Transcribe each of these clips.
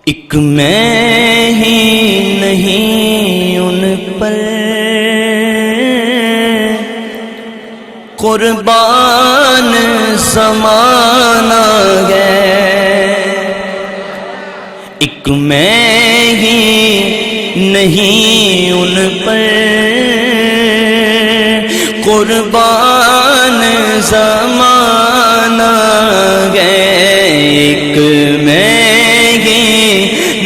ایک میں ہی نہیں ان پر قربان زمانہ گئے، ایک میں ہی نہیں ان پر قربان زمانہ گئے، ایک میں ہی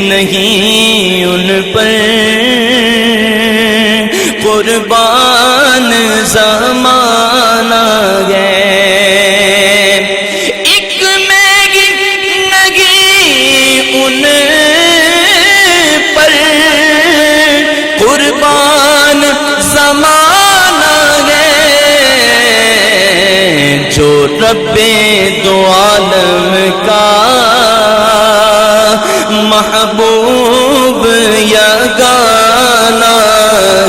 نہیں ان پر قربان زمانہ گئے، ایک میں ہی نہیں ان پر قربان زمانہ گئے، جو رب دو عالم کا محبوب یگانہ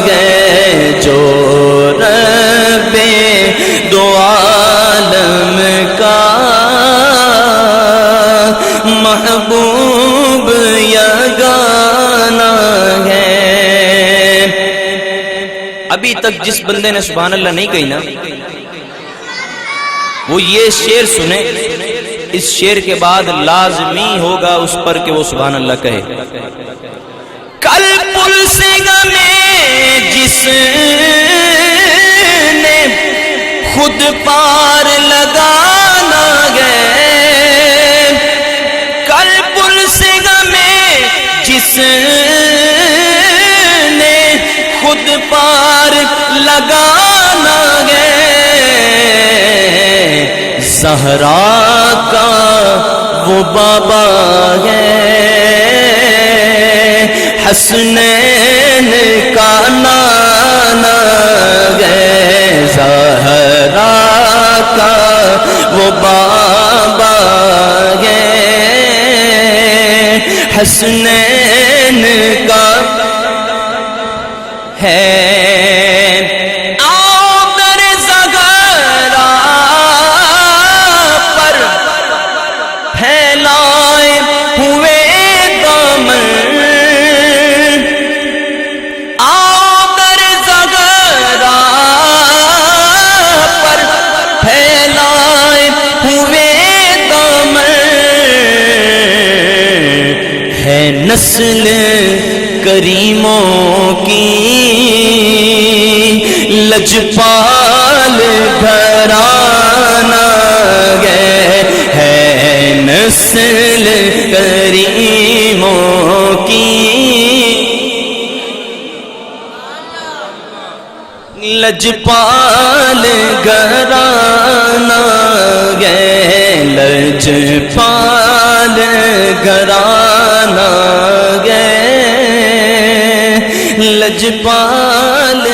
گئے، جو رب دو عالم کا محبوب یگانہ ہے۔ ابھی تک جس بندے نے سبحان اللہ نہیں کہی نا، وہ یہ شعر سنے، اس شعر کے بعد لازمی ہوگا اس پر کہ وہ سبحان اللہ کہے۔ کل پل سے گمے جس نے خود پار لگانا گئے، کل پل سے گمے جس نے خود پار لگانا گئے، زہرا کا وہ بابا ہے، حسنین کا نانا ہے، زہرا کا وہ بابا ہے، حسنین کا ہے۔ نسل کریموں کی لجپال گھرانہ گئے، ہے نسل کریموں کی لجپال گھرانہ گئے، لجپال گھرانہ گئے، لجپال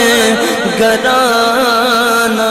گھرانہ